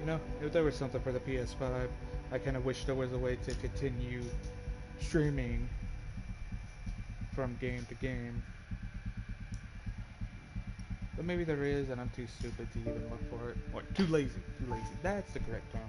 You know, if there was something for the PS5, I kind of wish there was a way to continue streaming from game to game. But maybe there is, and I'm too stupid to even look for it. Or too lazy. Too lazy. That's the correct term.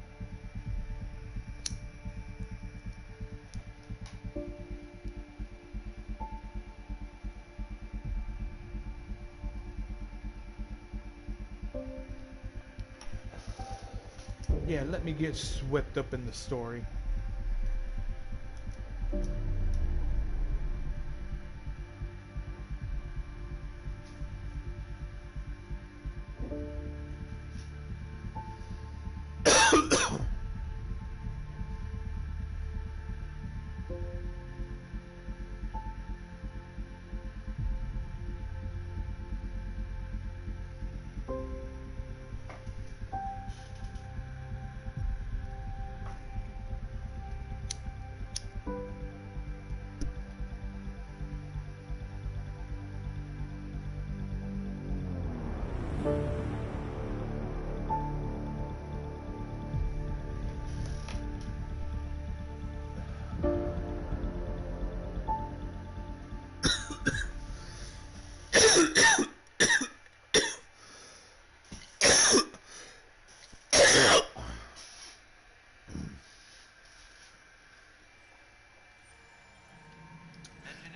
Yeah, let me get swept up in the story.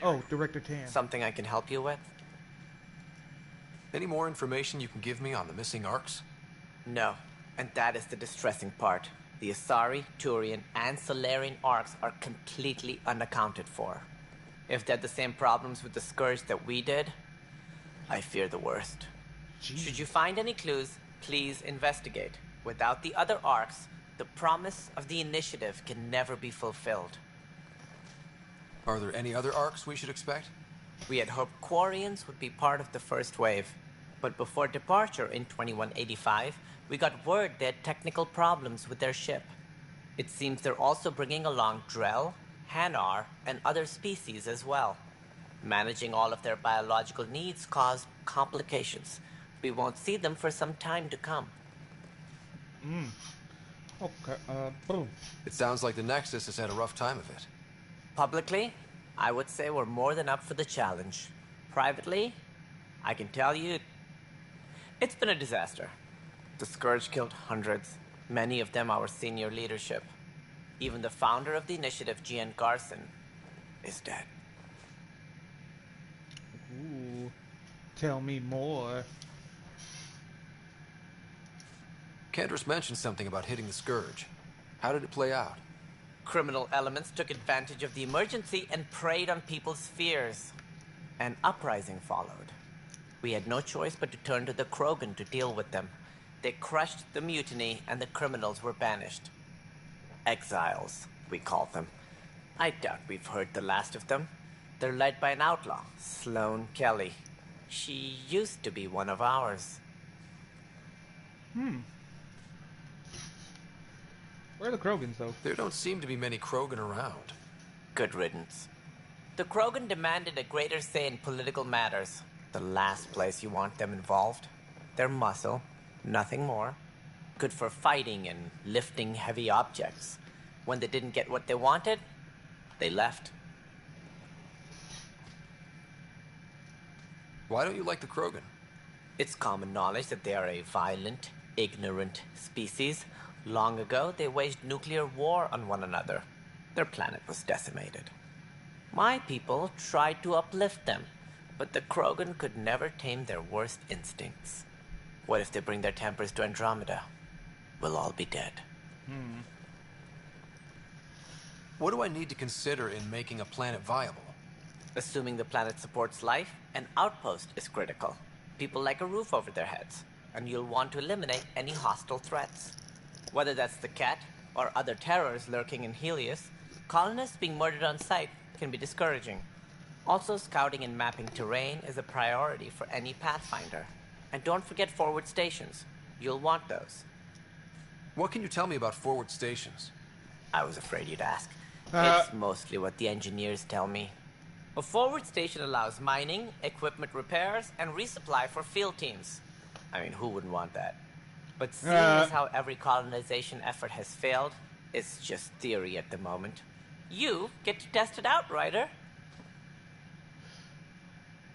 Oh, Director Tan. Something I can help you with? Any more information you can give me on the missing arcs? No. And that is the distressing part. The Asari, Turian, and Solarian arcs are completely unaccounted for. If they had the same problems with the Scourge that we did, I fear the worst. Jeez. Should you find any clues, please investigate. Without the other arcs, the promise of the initiative can never be fulfilled. Are there any other arcs we should expect? We had hoped Quarians would be part of the first wave, but before departure in 2185, we got word they had technical problems with their ship. It seems they're also bringing along Drell, Hanar, and other species as well. Managing all of their biological needs caused complications. We won't see them for some time to come. Okay, boom. It sounds like the Nexus has had a rough time of it. Publicly, I would say we're more than up for the challenge. Privately, I can tell you, it's been a disaster. The Scourge killed hundreds, many of them our senior leadership. Even the founder of the initiative, Gian Garson, is dead. Ooh, tell me more. Kendris mentioned something about hitting the Scourge. How did it play out? Criminal elements took advantage of the emergency and preyed on people's fears. An uprising followed. We had no choice but to turn to the Krogan to deal with them. They crushed the mutiny and the criminals were banished. Exiles, we call them. I doubt we've heard the last of them. They're led by an outlaw, Sloane Kelly. She used to be one of ours. Where are the Krogans, though? There don't seem to be many Krogan around. Good riddance. The Krogan demanded a greater say in political matters. The last place you want them involved. They're muscle, nothing more. Good for fighting and lifting heavy objects. When they didn't get what they wanted, they left. Why don't you like the Krogan? It's common knowledge that they are a violent, ignorant species. Long ago, they waged nuclear war on one another. Their planet was decimated. My people tried to uplift them, but the Krogan could never tame their worst instincts. What if they bring their tempers to Andromeda? We'll all be dead. What do I need to consider in making a planet viable? Assuming the planet supports life, an outpost is critical. People like a roof over their heads, and you'll want to eliminate any hostile threats. Whether that's the cat or other terrors lurking in Helios, colonists being murdered on sight can be discouraging. Also, scouting and mapping terrain is a priority for any Pathfinder. And don't forget forward stations. You'll want those. What can you tell me about forward stations? I was afraid you'd ask. It's mostly what the engineers tell me. A forward station allows mining, equipment repairs, and resupply for field teams. I mean, who wouldn't want that? But seeing as how every colonization effort has failed, it's just theory at the moment. You get to test it out, Ryder.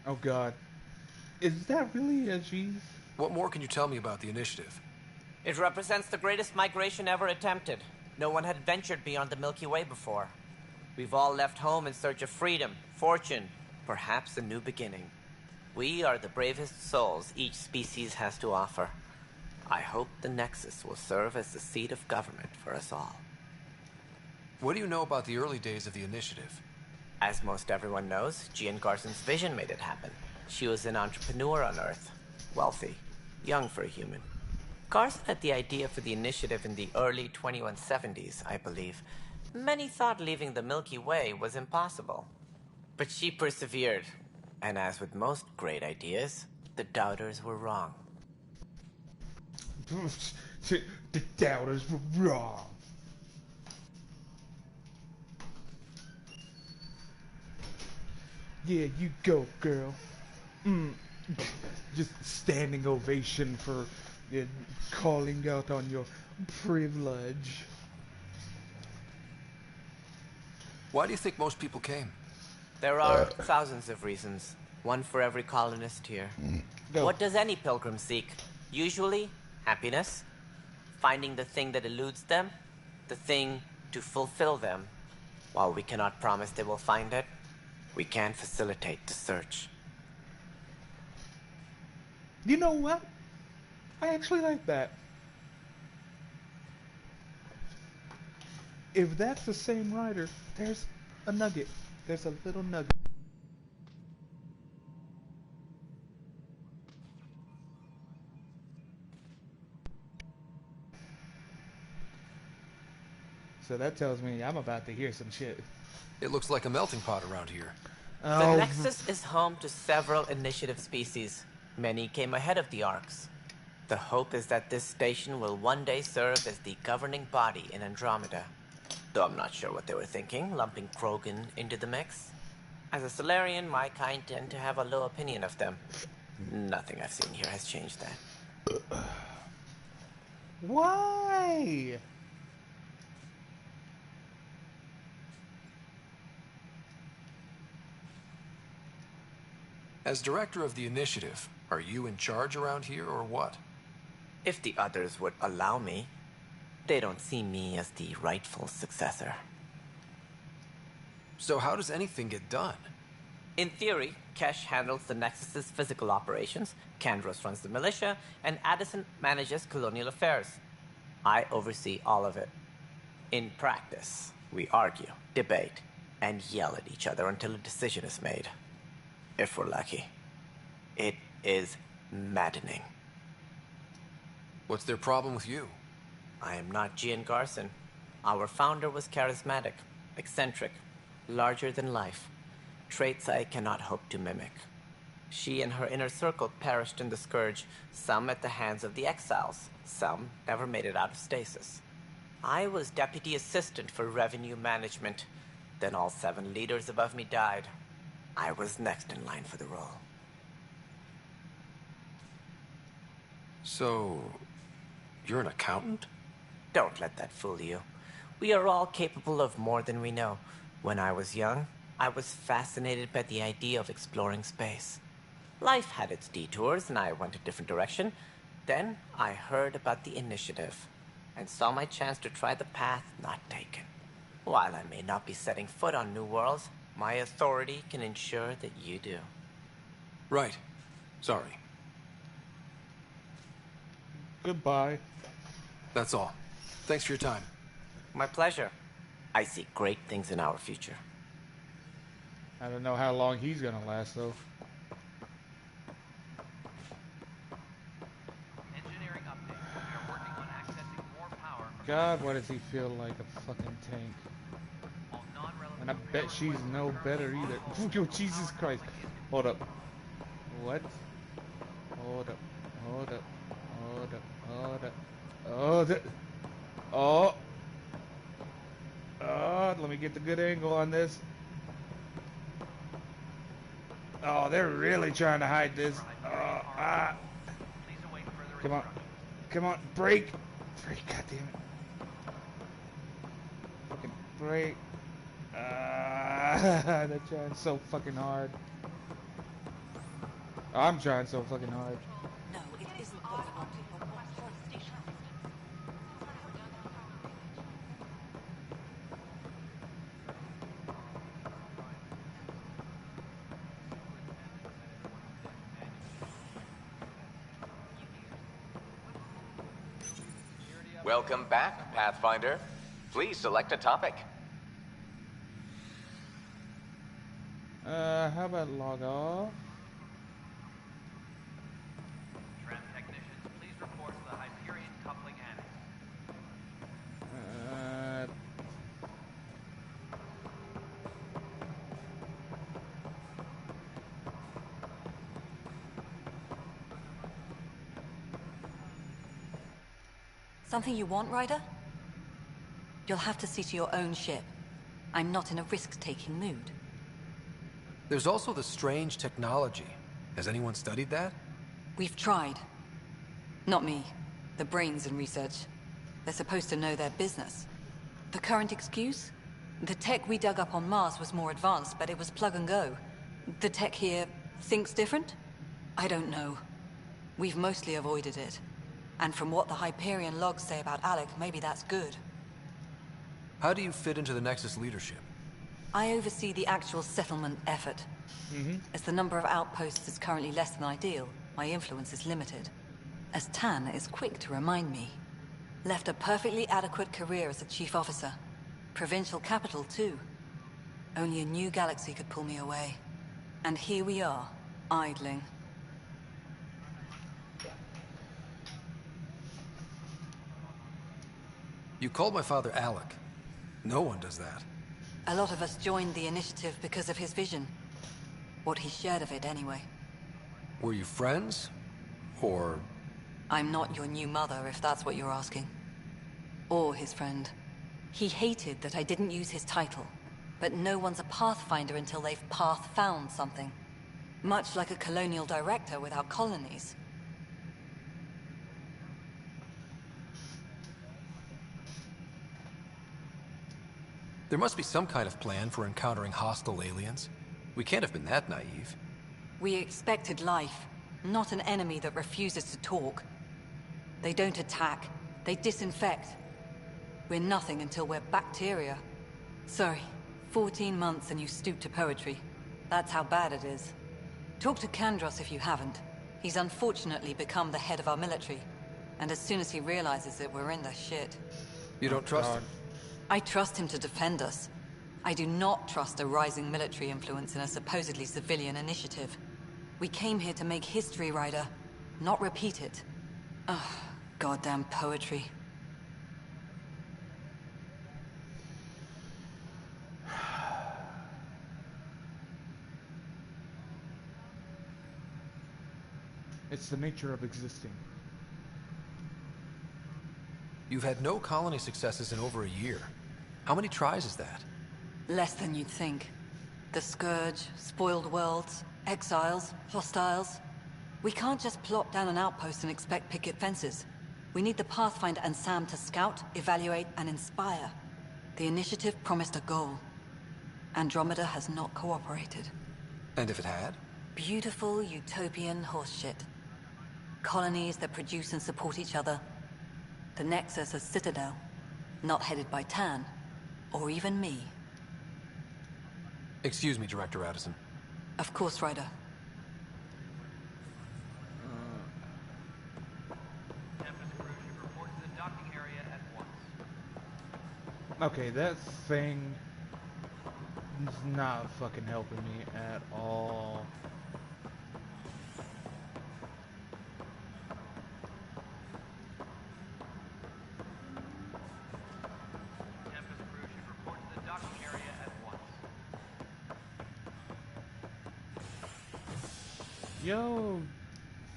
Oh God. Is that really a G's? What more can you tell me about the initiative? It represents the greatest migration ever attempted. No one had ventured beyond the Milky Way before. We've all left home in search of freedom, fortune, perhaps a new beginning. We are the bravest souls each species has to offer. I hope the Nexus will serve as the seat of government for us all. What do you know about the early days of the initiative? As most everyone knows, Jean Garson's vision made it happen. She was an entrepreneur on Earth. Wealthy. Young for a human. Garson had the idea for the initiative in the early 2170s, I believe. Many thought leaving the Milky Way was impossible. But she persevered. And as with most great ideas, the doubters were wrong. The doubters were wrong. Yeah, you go, girl. Just standing ovation for calling out on your privilege. Why do you think most people came? There are thousands of reasons, one for every colonist here. Go. What does any pilgrim seek? Usually, happiness, finding the thing that eludes them, the thing to fulfill them. While we cannot promise they will find it, we can facilitate the search. You know what? I actually like that. If that's the same writer, there's a nugget. There's a little nugget. So that tells me I'm about to hear some shit. It looks like a melting pot around here. The Nexus is home to several initiative species. Many came ahead of the Arks. The hope is that this station will one day serve as the governing body in Andromeda. Though I'm not sure what they were thinking, lumping Krogan into the mix. As a Solarian, my kind tend to have a low opinion of them. Nothing I've seen here has changed that. Why? As director of the initiative, are you in charge around here or what? If the others would allow me, they don't see me as the rightful successor. So how does anything get done? In theory, Kesh handles the Nexus's physical operations, Kandros runs the militia, and Addison manages colonial affairs. I oversee all of it. In practice, we argue, debate, and yell at each other until a decision is made. If we're lucky. It is maddening. What's their problem with you? I am not Gian Garson. Our founder was charismatic, eccentric, larger than life. Traits I cannot hope to mimic. She and her inner circle perished in the Scourge, some at the hands of the Exiles, some never made it out of stasis. I was deputy assistant for revenue management. Then all 7 leaders above me died. I was next in line for the role. So, you're an accountant? Don't let that fool you. We are all capable of more than we know. When I was young, I was fascinated by the idea of exploring space. Life had its detours, and I went a different direction. Then I heard about the initiative, and saw my chance to try the path not taken. While I may not be setting foot on new worlds, my authority can ensure that you do. Right. Sorry. Goodbye. That's all. Thanks for your time. My pleasure. I see great things in our future. I don't know how long he's gonna last though. Engineering update. We are working on accessing more power from God, why does he feel like a fucking tank? all non-relevant And I bet she's no better either. Yo, Jesus Christ. Hold up. What? Hold up. Hold up. Hold up. Hold up. Hold up. Oh. Oh, let me get the good angle on this. Oh, they're really trying to hide this. Please await further Come on. instructions. Come on, brake! Brake, goddammit. Fucking brake. That trying so fucking hard. I'm trying so fucking hard. No, it isn't what we wanted, but what choice do you have? Welcome back, Pathfinder. Please select a topic. How about log off? Tram technicians, please report to the Hyperion coupling annex. Something you want, Ryder? You'll have to see to your own ship. I'm not in a risk-taking mood. There's also the strange technology. Has anyone studied that? We've tried. Not me. The brains in research. They're supposed to know their business. The current excuse? The tech we dug up on Mars was more advanced, but it was plug and go. The tech here thinks different? I don't know. We've mostly avoided it. And from what the Hyperion logs say about Alec, maybe that's good. How do you fit into the Nexus leadership? I oversee the actual settlement effort. As the number of outposts is currently less than ideal, my influence is limited. As Tan is quick to remind me. Left a perfectly adequate career as a chief officer. Provincial capital, too. Only a new galaxy could pull me away. And here we are, idling. You called my father Alec. No one does that. A lot of us joined the initiative because of his vision. What he shared of it, anyway. Were you friends? Or... I'm not your new mother, if that's what you're asking. Or his friend. He hated that I didn't use his title. But no one's a Pathfinder until they've path-found something. Much like a colonial director without colonies. There must be some kind of plan for encountering hostile aliens. We can't have been that naive. We expected life, not an enemy that refuses to talk. They don't attack, they disinfect. We're nothing until we're bacteria. Sorry, 14 months and you stoop to poetry. That's how bad it is. Talk to Kandros if you haven't. He's unfortunately become the head of our military. And as soon as he realizes it, we're in the shit. You don't trust God. him? I trust him to defend us. I do not trust a rising military influence in a supposedly civilian initiative. We came here to make history, Ryder, not repeat it. Ugh, goddamn poetry. It's the nature of existing. You've had no colony successes in over a year. How many tries is that? Less than you'd think. The Scourge, spoiled worlds, exiles, hostiles. We can't just plop down an outpost and expect picket fences. We need the Pathfinder and Sam to scout, evaluate, and inspire. The initiative promised a goal. Andromeda has not cooperated. And if it had? Beautiful utopian horseshit. Colonies that produce and support each other. The Nexus a citadel, not headed by Tan, or even me. Excuse me, Director Addison. Of course, Ryder. Campus crew should report to the docking area at once. Okay, that thing is not fucking helping me at all. Campus crew should report to the docking area at once. Yo,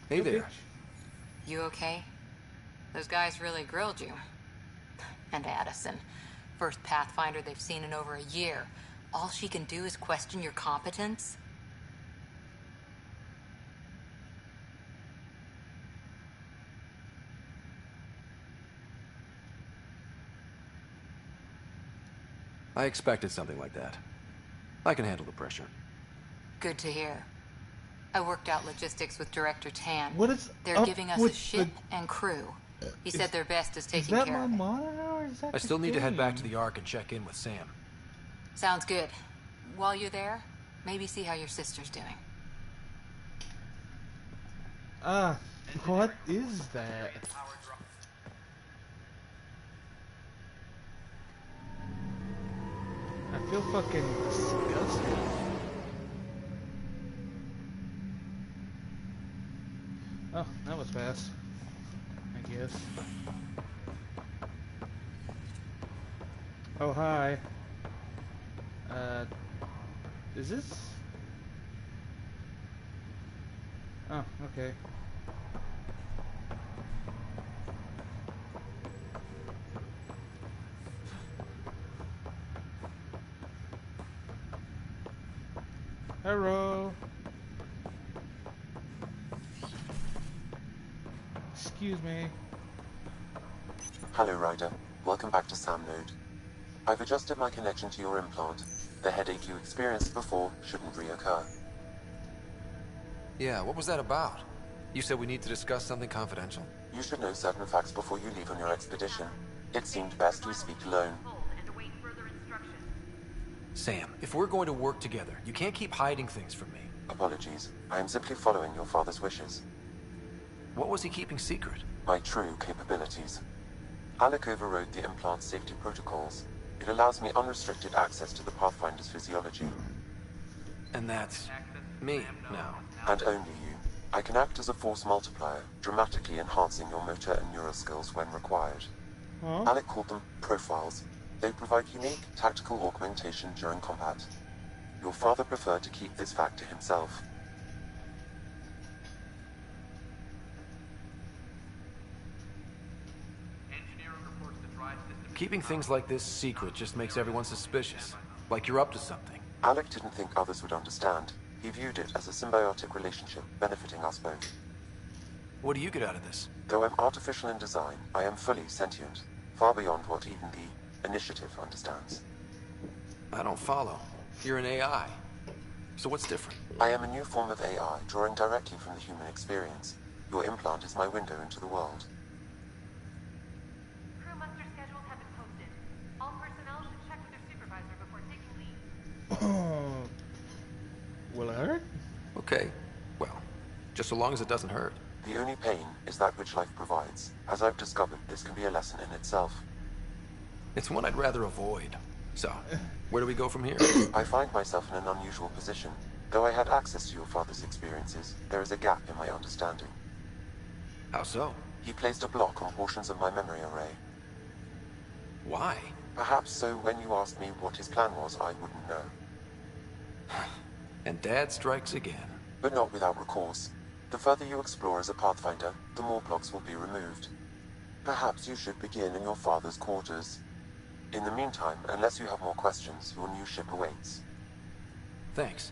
Hey yo, there. bitch. You okay? Those guys really grilled you. And Addison, first Pathfinder they've seen in over a year. All she can do is question your competence? I expected something like that. I can handle the pressure. Good to hear. I worked out logistics with Director Tan. What is They're up giving us with a ship and crew. He said their best is Is taking that care my of it. monitor or is that I the still need to head back to game? the Ark and check in with Sam. Sounds good. While you're there, maybe see how your sister's doing. Ah, what is that? I feel fucking disgusted. Oh, that was fast. I guess. Oh, hi. Is this? Oh, okay. Hello. Excuse me. Hello, Ryder. Welcome back to Sam Node. I've adjusted my connection to your implant. The headache you experienced before shouldn't reoccur. Yeah, what was that about? You said we need to discuss something confidential. You should know certain facts before you leave on your expedition. It seemed best we speak alone. Sam, if we're going to work together, you can't keep hiding things from me. Apologies. I am simply following your father's wishes. What was he keeping secret? My true capabilities. Alec overrode the implant's safety protocols. It allows me unrestricted access to the Pathfinder's physiology. And that's me now. And only you. I can act as a force multiplier, dramatically enhancing your motor and neural skills when required. Huh? Alec called them profiles. They provide unique tactical augmentation during combat. Your father preferred to keep this fact to himself. Keeping things like this secret just makes everyone suspicious. Like you're up to something. Alec didn't think others would understand. He viewed it as a symbiotic relationship, benefiting us both. What do you get out of this? Though I'm artificial in design, I am fully sentient, far beyond what even the Initiative understands. I don't follow. You're an AI. So what's different? I am a new form of AI, drawing directly from the human experience. Your implant is my window into the world. Crew muster schedules have been posted. All personnel should check with their supervisor before taking leave. Will it hurt? Okay. Well, just so long as it doesn't hurt. The only pain is that which life provides. As I've discovered, this can be a lesson in itself. It's one I'd rather avoid. So, where do we go from here? I find myself in an unusual position. Though I had access to your father's experiences, there is a gap in my understanding. How so? He placed a block on portions of my memory array. Why? Perhaps so when you asked me what his plan was, I wouldn't know. And Dad strikes again. But not without recourse. The further you explore as a Pathfinder, the more blocks will be removed. Perhaps you should begin in your father's quarters. In the meantime, unless you have more questions, your new ship awaits. Thanks.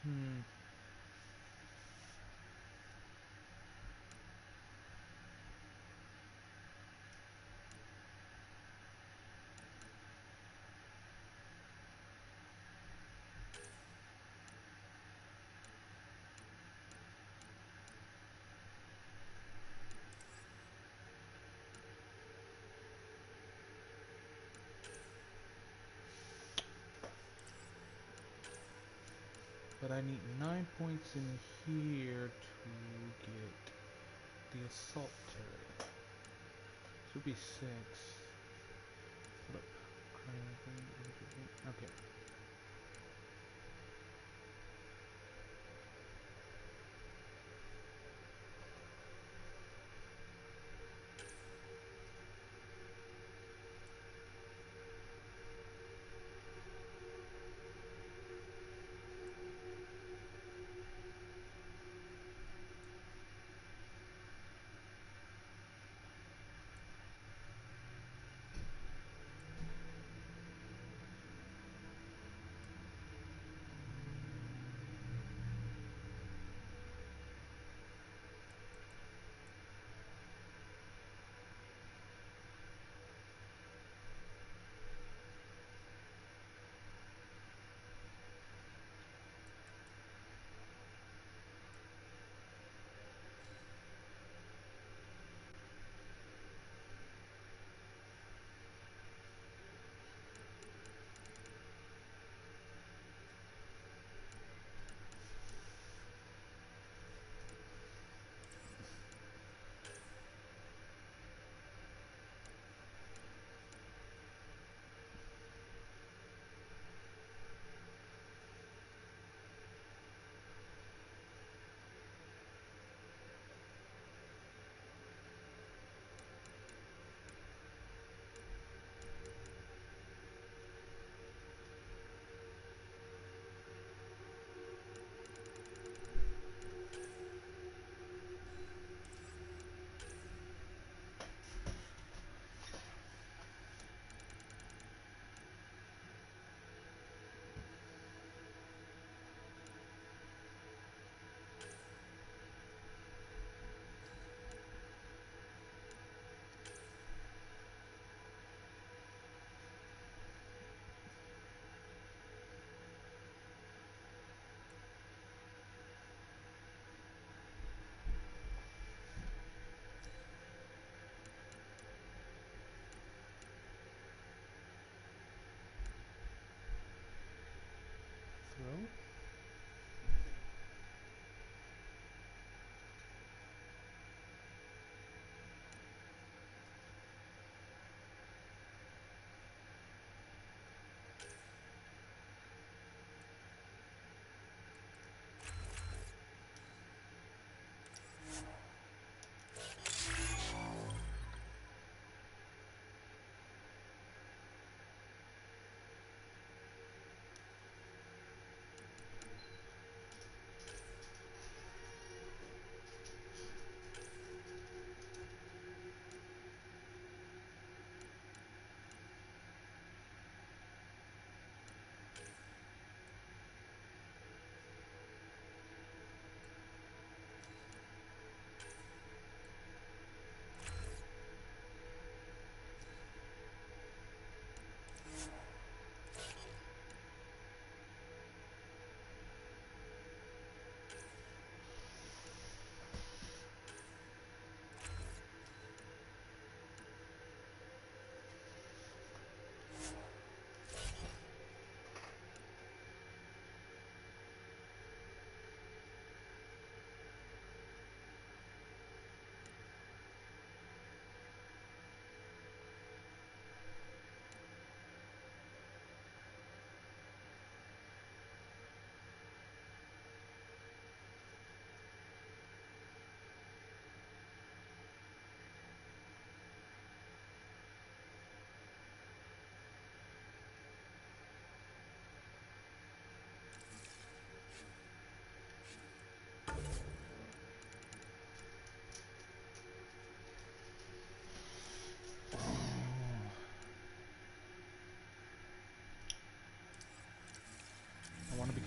Hmm. But I need 9 points in here to get the assault turret. Should be 6. Hold up. Okay.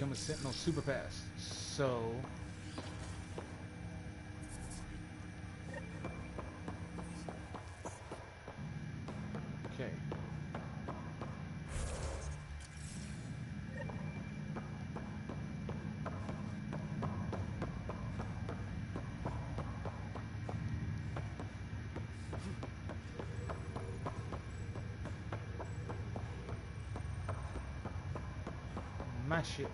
become a sentinel super fast. So... Okay. My shit.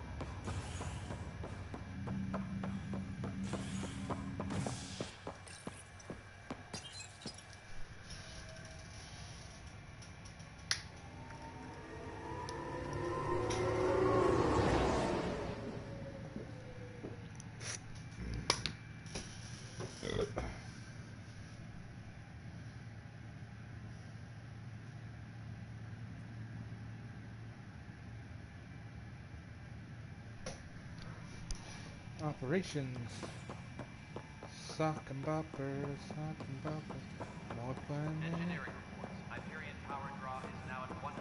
Operations. Sock and boppers, sock and boppers. More fun. Engineering reports. Hyperion power draw is now at 100%.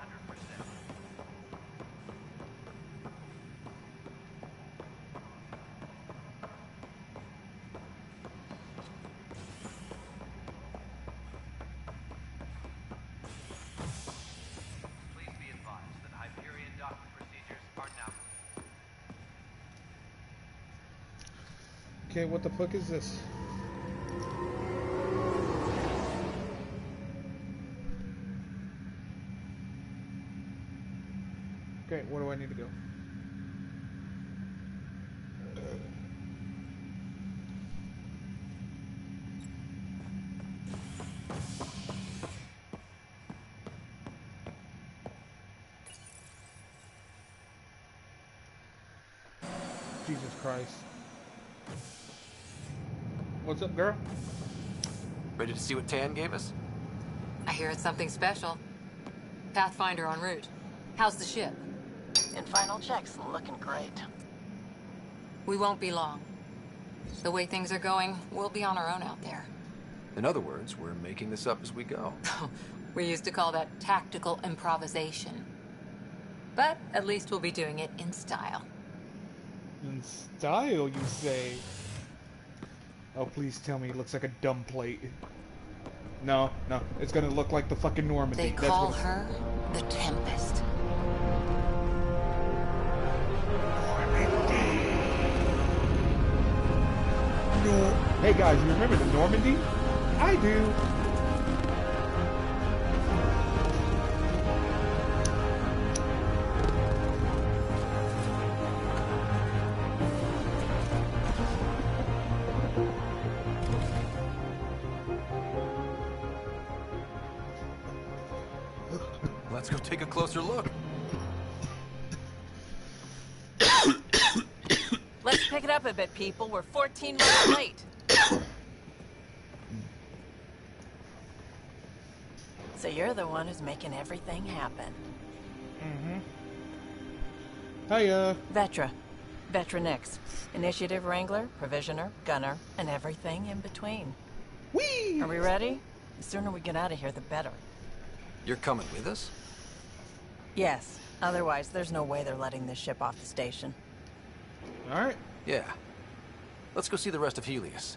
Please be advised that Hyperion docking procedures are now complete. Okay, what the fuck is this? Okay, where do I need to go? Jesus Christ. What's up, girl? Ready to see what Tan gave us? I hear it's something special. Pathfinder en route. How's the ship? In final checks, looking great. We won't be long. The way things are going, we'll be on our own out there. In other words, we're making this up as we go. We used to call that tactical improvisation. But at least we'll be doing it in style. In style, you say? Oh, please tell me it looks like a dumb plate. No, no, it's gonna look like the fucking Normandy. They call her the Tempest. No. Hey guys, you remember the Normandy? I do. Let's go take a closer look. Let's pick it up a bit, people. We're 14 minutes late. So you're the one who's making everything happen. Hiya. Vetra. Vetra Nix. Initiative Wrangler, Provisioner, Gunner, and everything in between. Whee! Are we ready? The sooner we get out of here, the better. You're coming with us? Yes. Otherwise, there's no way they're letting this ship off the station. Alright. Yeah. Let's go see the rest of Helios.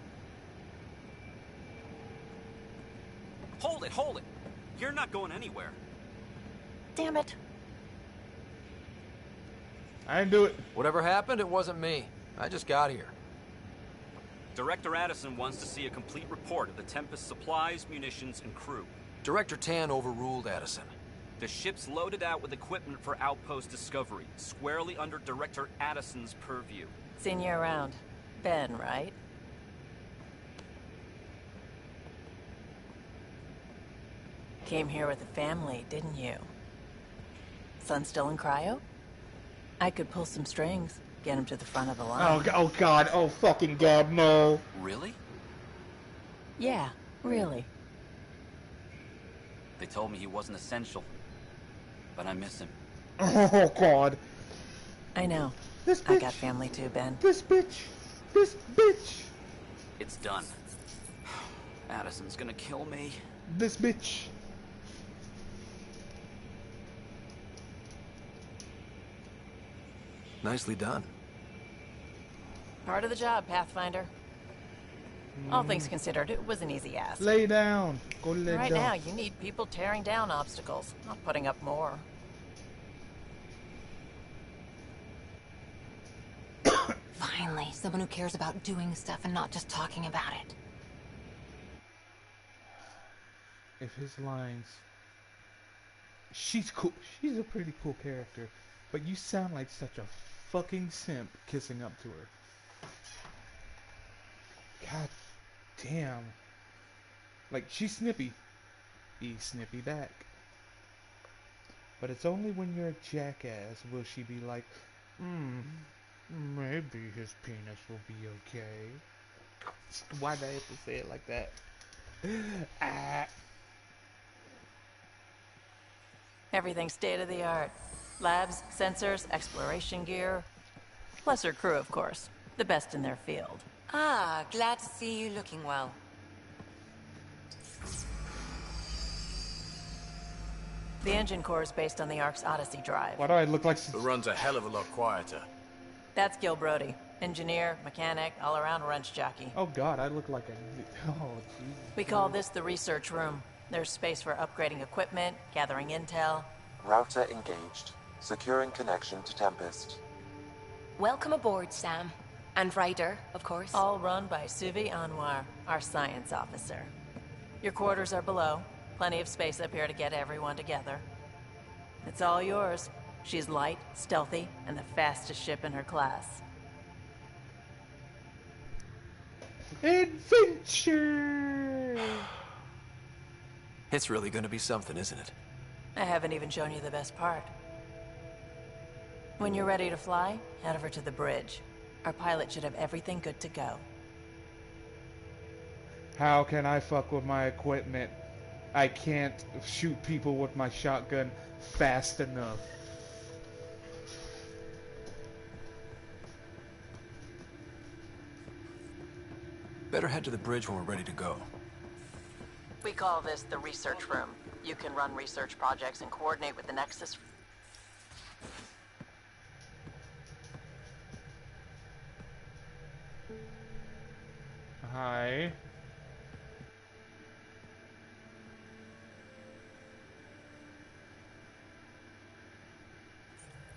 Hold it, hold it! You're not going anywhere. Damn it. I didn't do it. Whatever happened, it wasn't me. I just got here. Director Addison wants to see a complete report of the Tempest supplies, munitions, and crew. Director Tan overruled Addison. The ship's loaded out with equipment for outpost discovery, squarely under Director Addison's purview. Seen you around. Ben, right? Came here with a family, didn't you? Son still in cryo? I could pull some strings, get him to the front of the line. Oh God, oh fucking God, no. Really? Yeah, really. They told me he wasn't essential, but I miss him. Oh God. I know. This I bitch. got family too, Ben. This bitch. This bitch. It's done. Addison's gonna kill me. This bitch. Nicely done. Part of the job, Pathfinder. All things considered, it was an easy ask. Lay down. Go lay Right down. now, you need people tearing down obstacles, not putting up more. Finally, someone who cares about doing stuff and not just talking about it. If his lines... She's cool. She's a pretty cool character. But you sound like such a fucking simp kissing up to her. God damn. Like, she's snippy. Be snippy back. But it's only when you're a jackass will she be like, maybe his penis will be okay. Why'd I have to say it like that? Everything's state-of-the-art. Labs, sensors, exploration gear. Plus her crew, of course. The best in their field. Ah, glad to see you looking well. The engine core is based on the Ark's Odyssey drive. Why do I look like... It runs a hell of a lot quieter. That's Gil Brody. Engineer, mechanic, all-around wrench jockey. Oh god, I look like a... Oh, Jesus. We call this the research room. There's space for upgrading equipment, gathering intel. Router engaged. Securing connection to Tempest. Welcome aboard, Sam. And Ryder, of course. All run by Suvi Anwar, our science officer. Your quarters are below. Plenty of space up here to get everyone together. It's all yours. She's light, stealthy, and the fastest ship in her class. Adventure! It's really gonna be something, isn't it? I haven't even shown you the best part. When you're ready to fly, head over to the bridge. Our pilot should have everything good to go. How can I fuck with my equipment? I can't shoot people with my shotgun fast enough. Better head to the bridge when we're ready to go. We call this the research room. You can run research projects and coordinate with the Nexus. Hi.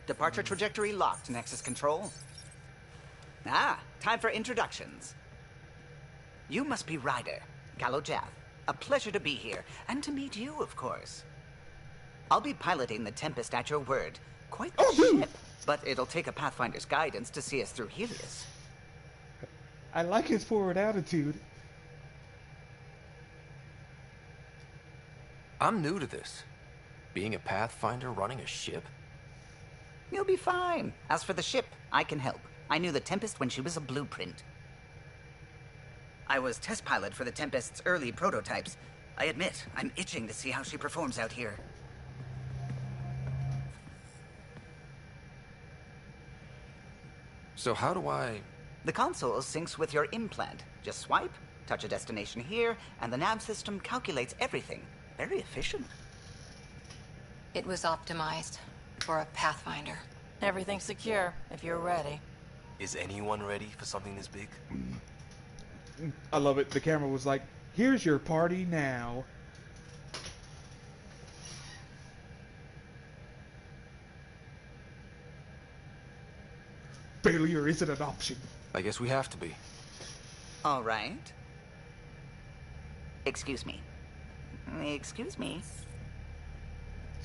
Departure trajectory locked, Nexus Control. Ah, time for introductions. You must be Ryder, Galojath. A pleasure to be here, and to meet you, of course. I'll be piloting the Tempest at your word. Quite the ship, but it'll take a Pathfinder's guidance to see us through Helios. I like his forward attitude. I'm new to this. Being a Pathfinder running a ship? You'll be fine. As for the ship, I can help. I knew the Tempest when she was a blueprint. I was test pilot for the Tempest's early prototypes. I admit, I'm itching to see how she performs out here. So how do I... The console syncs with your implant. Just swipe, touch a destination here, and the nav system calculates everything. Very efficient. It was optimized for a Pathfinder. Everything's secure, if you're ready. Is anyone ready for something this big? I love it. The camera was like, here's your party now. Failure isn't an option. I guess we have to be. All right. Excuse me. Excuse me.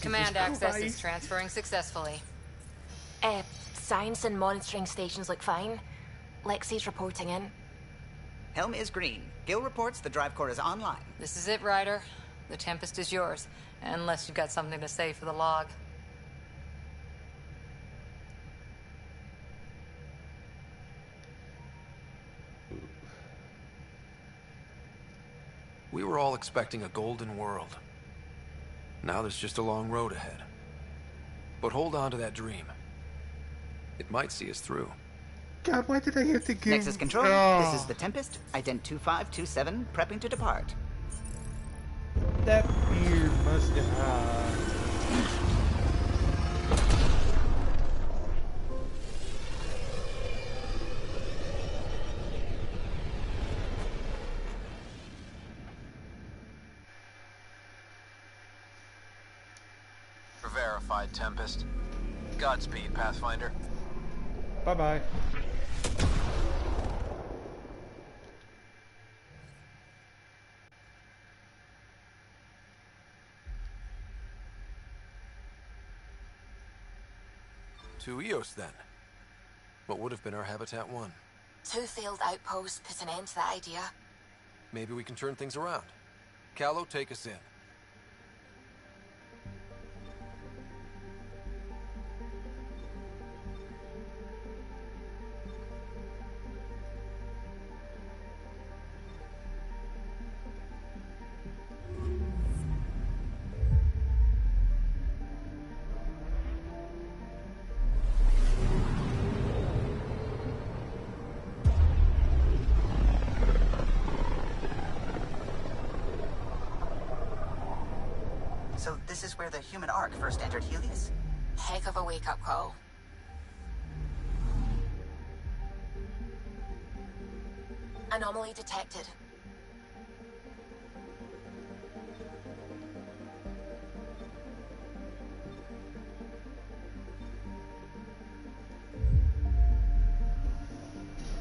Command access is transferring successfully. Science and monitoring stations look fine. Lexi's reporting in. Helm is green. Gil reports the drive core is online. This is it, Ryder. The Tempest is yours, unless you've got something to say for the log. We were all expecting a golden world. Now there's just a long road ahead. But hold on to that dream. It might see us through. God, why did I have to give... Nexus Control, Oh. this is the Tempest. Ident 2527, prepping to depart. That beard must have... personified tempest. Godspeed, Pathfinder. Bye-bye. To Eos, then. What would have been our Habitat 1? 2 failed outposts put an end to that idea. Maybe we can turn things around. Callow, take us in. So this is where the human Ark first entered Helios? Heck of a wake-up call. Anomaly detected.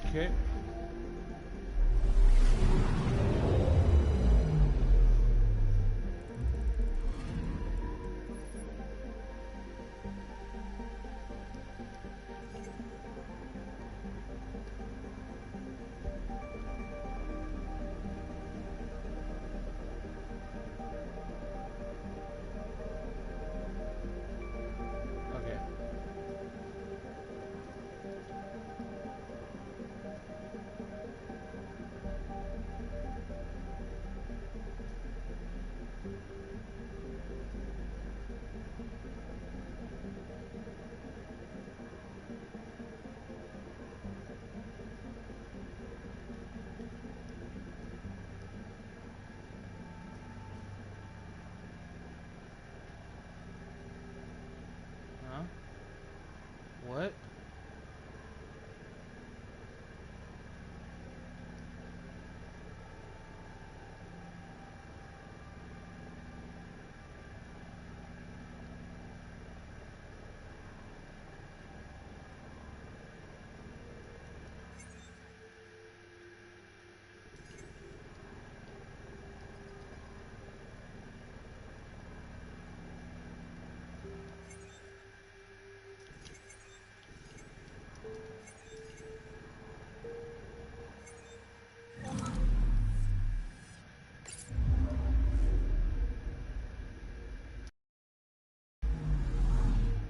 Okay. Okay. Huh? What?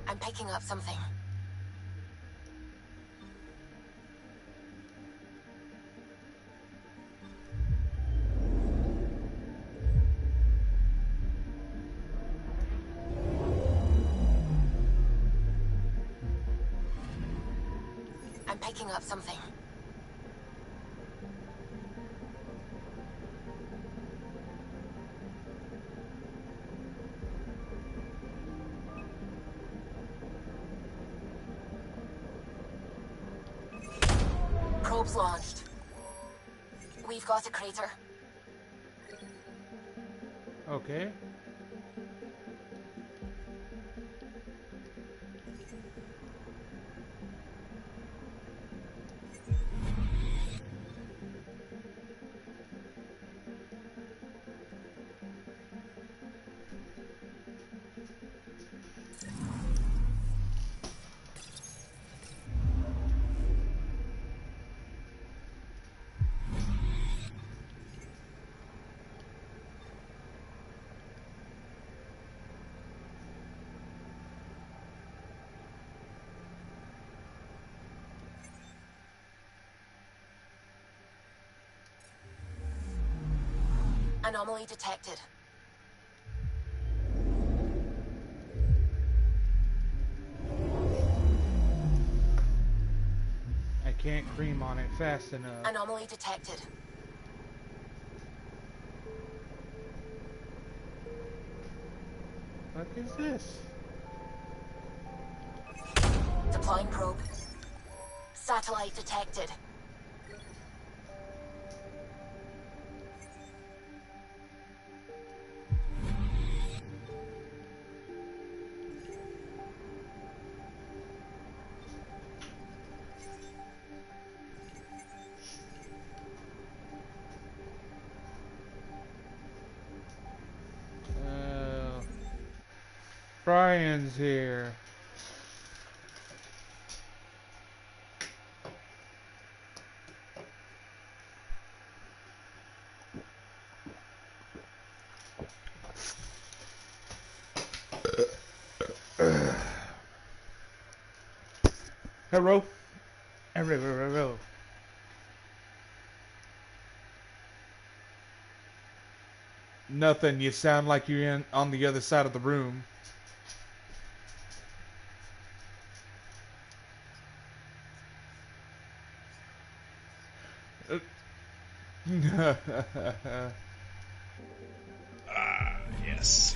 I'm picking up something. I'm picking up something. Probes launched. We've got a crater. Okay. Anomaly detected. I can't cream on it fast enough. Anomaly detected. What is this? Deploying probe. Satellite detected. Brian's here. Hello. Hello. Nothing. You sound like you're on the other side of the room. Yes.